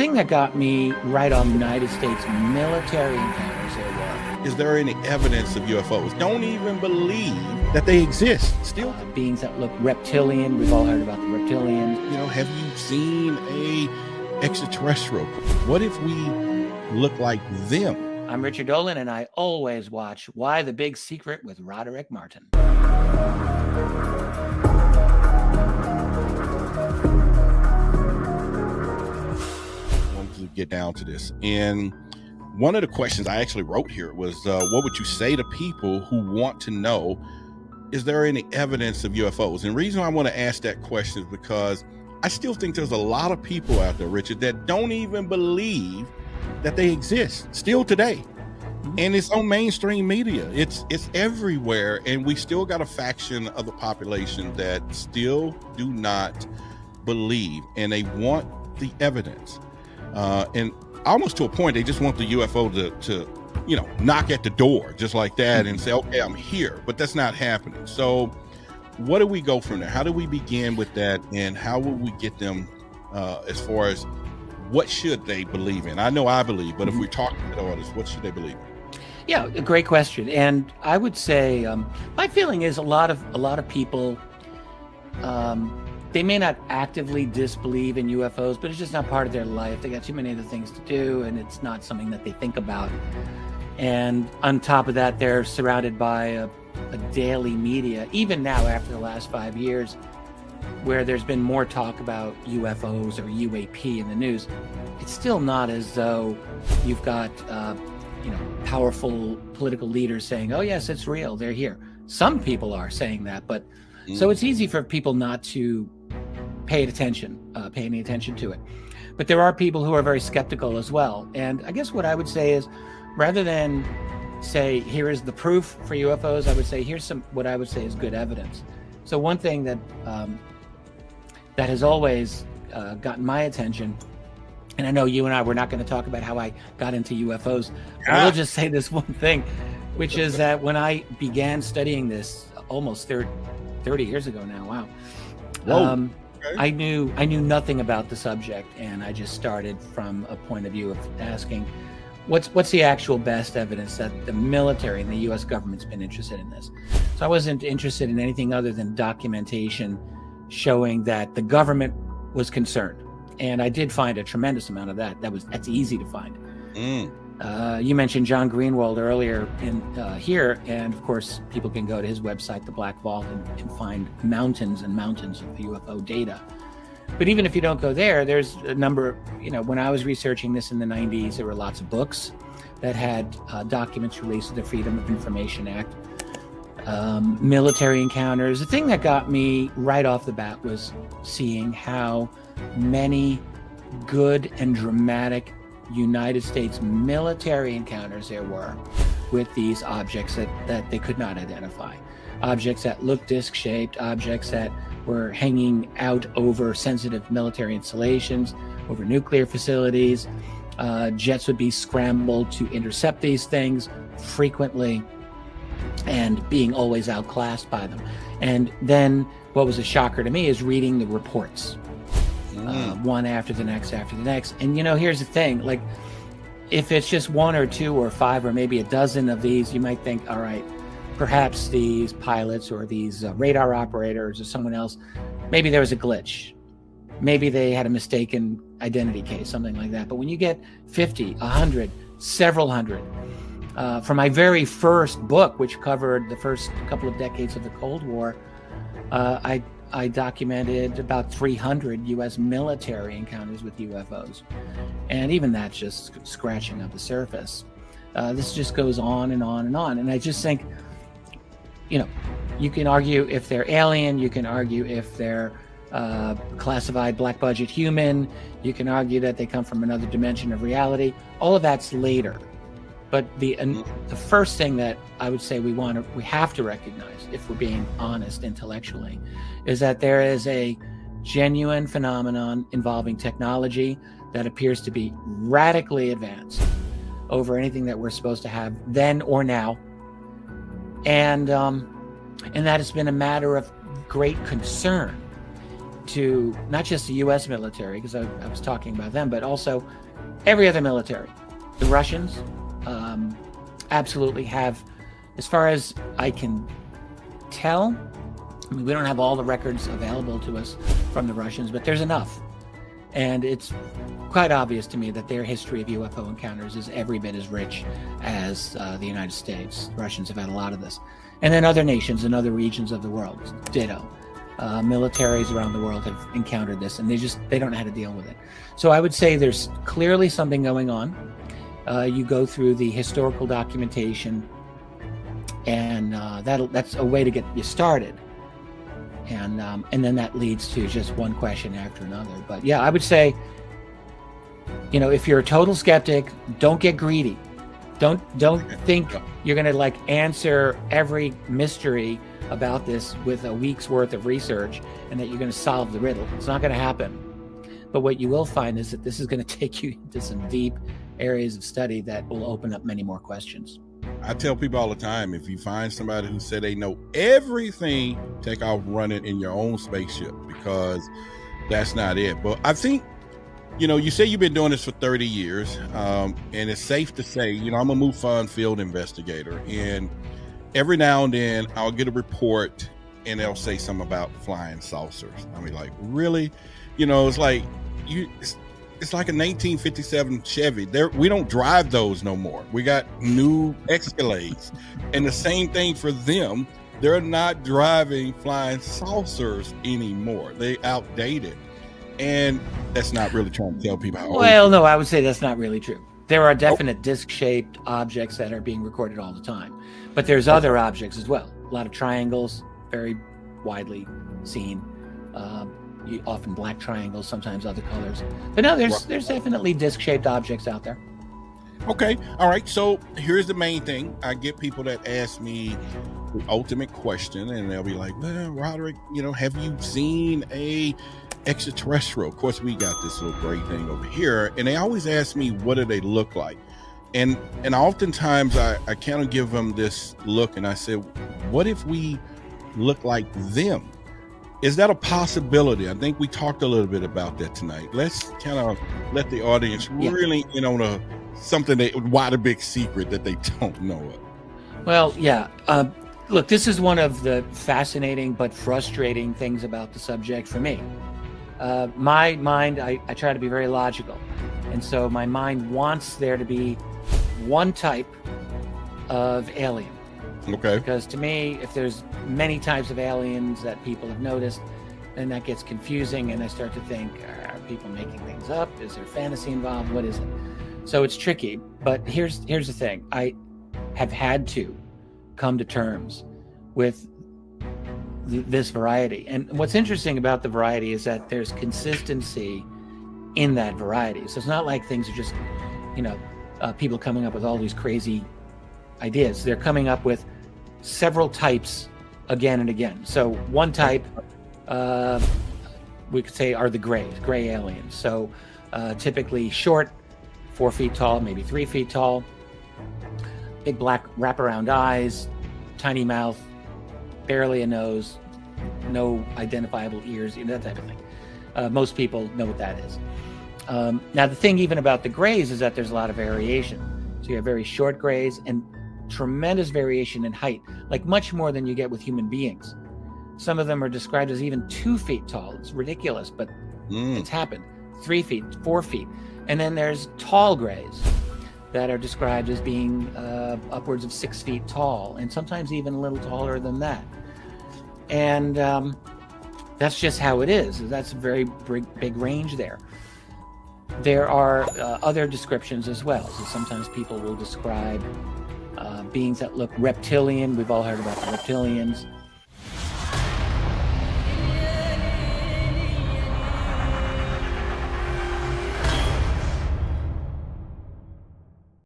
thing that got me right on United States military encounters there were. Is there any evidence of UFOs? Don't even believe that they exist. Still, Beings that look reptilian. We've all heard about the reptilians. have you seen a extraterrestrial? What if we look like them? I'm Richard Dolan, and I always watch Why the Big Secret with Roderick Martin. Get down to this, and one of the questions I actually wrote here was what would you say to people who want to know, is there any evidence of UFOs? And the reason I want to ask that question is because I still think there's a lot of people out there, Richard, that don't even believe that they exist still today. And it's on mainstream media, it's everywhere, and we still got a faction of the population that still do not believe, and they want the evidence. And almost to a point, they just want the UFO to knock at the door just like that and say, okay, I'm here, but that's not happening. So what do we go from there? How do we begin with that? And how will we get them as far as what should they believe in? I know I believe, but if we're talking to others, what should they believe in? Yeah, a great question. And I would say my feeling is a lot of people, they may not actively disbelieve in UFOs, but it's just not part of their life. They got too many other things to do, and it's not something that they think about. And on top of that, they're surrounded by a daily media, even now after the last 5 years, where there's been more talk about UFOs or UAP in the news. It's still not as though you've got powerful political leaders saying, oh yes, it's real, they're here. Some people are saying that, but so it's easy for people not to pay any attention to it. But there are people who are very skeptical as well. And I guess what I would say is, rather than say, here is the proof for UFOs, I would say, here's what I would say is good evidence. So one thing that that has always gotten my attention, and I know you and I, we're not going to talk about how I got into UFOs, but I will just say this one thing, which is that when I began studying this almost 30 years ago now, wow. Okay. I knew nothing about the subject, and I just started from a point of view of asking, what's the actual best evidence that the military and the U.S. government's been interested in this? So I wasn't interested in anything other than documentation showing that the government was concerned, and I did find a tremendous amount of that. That's easy to find. You mentioned John Greenwald earlier in here, and of course people can go to his website, the Black Vault, and find mountains and mountains of UFO data. But even if you don't go there, there's a number, when I was researching this in the 90s, there were lots of books that had documents released to the Freedom of Information Act, military encounters. The thing that got me right off the bat was seeing how many good and dramatic United States military encounters there were with these objects that they could not identify. Objects that looked disc-shaped, objects that were hanging out over sensitive military installations, over nuclear facilities. Jets would be scrambled to intercept these things frequently, and being always outclassed by them. And then what was a shocker to me is reading the reports. One after the next. And here's the thing, like, if it's just one or two or five or maybe a dozen of these, you might think, all right, perhaps these pilots or these radar operators or someone else, maybe there was a glitch. Maybe they had a mistaken identity case, something like that. But when you get 50, 100, several hundred, from my very first book, which covered the first couple of decades of the Cold War, I documented about 300 U.S. military encounters with UFOs. And even that's just scratching up the surface. This just goes on and on and on. And I just think, you can argue if they're alien, you can argue if they're classified black budget human, you can argue that they come from another dimension of reality. All of that's later. But the first thing that I would say we have to recognize, if we're being honest intellectually, is that there is a genuine phenomenon involving technology that appears to be radically advanced over anything that we're supposed to have then or now, and that has been a matter of great concern. to not just the U.S. military, because I was talking about them, but also every other military. The Russians absolutely have, as far as I can tell, I mean, we don't have all the records available to us from the Russians, but there's enough. And it's quite obvious to me that their history of UFO encounters is every bit as rich as the United States. The Russians have had a lot of this. And then other nations in other regions of the world, ditto. Militaries around the world have encountered this, and they don't know how to deal with it. So I would say there's clearly something going on. You go through the historical documentation, and that's a way to get you started. And then that leads to just one question after another. But yeah, I would say, if you're a total skeptic, don't get greedy. Don't think you're going to like answer every mystery about this with a week's worth of research and that you're going to solve the riddle. It's not going to happen. But what you will find is that this is going to take you into some deep areas of study that will open up many more questions. I tell people all the time, if you find somebody who said they know everything, take off running in your own spaceship, because that's not it. But I think, you say you've been doing this for 30 years, and it's safe to say, I'm a MUFON field investigator, and every now and then I'll get a report and they'll say something about flying saucers. I mean, like, really? It's like it's like a 1957 Chevy. We don't drive those no more. We got new Escalades. And the same thing for them. They're not driving flying saucers anymore. They outdated. And that's not really trying to tell people how old. Well, no, I would say that's not really true. There are definite disc-shaped objects that are being recorded all the time. But there's other objects as well. A lot of triangles, very widely seen. Often black triangles, sometimes other colors. But no, there's definitely disc-shaped objects out there. Okay, all right. So here's the main thing. I get people that ask me the ultimate question, and they'll be like, "Well, Roderick, have you seen a extraterrestrial?" Of course, we got this little gray thing over here, and they always ask me, "What do they look like?" And oftentimes I kind of give them this look, and I say, "What if we look like them?" Is that a possibility? I think we talked a little bit about that tonight. Let's kind of let the audience really in on something why the big secret that they don't know of. Well, yeah. Look, this is one of the fascinating but frustrating things about the subject for me. My mind, I try to be very logical. And so my mind wants there to be one type of alien. Okay. Because to me, if there's many types of aliens that people have noticed, then that gets confusing, and I start to think, are people making things up? Is there fantasy involved? What is it? So it's tricky. But here's the thing. I have had to come to terms with this variety. And what's interesting about the variety is that there's consistency in that variety. So it's not like things are just, people coming up with all these crazy ideas. They're coming up with several types again and again. So one type, we could say, are the gray aliens. So typically short, 4 feet tall, maybe 3 feet tall, big black wraparound eyes, tiny mouth, barely a nose, no identifiable ears, that type of thing. Most people know what that is. Now, the thing even about the grays is that there's a lot of variation. So you have very short grays and tremendous variation in height, like much more than you get with human beings. Some of them are described as even 2 feet tall. It's ridiculous, but it's happened. 3 feet, 4 feet. And then there's tall grays that are described as being upwards of 6 feet tall, and sometimes even a little taller than that. And that's just how it is. That's a very big range there. There are other descriptions as well. So sometimes people will describe beings that look reptilian. We've all heard about the reptilians.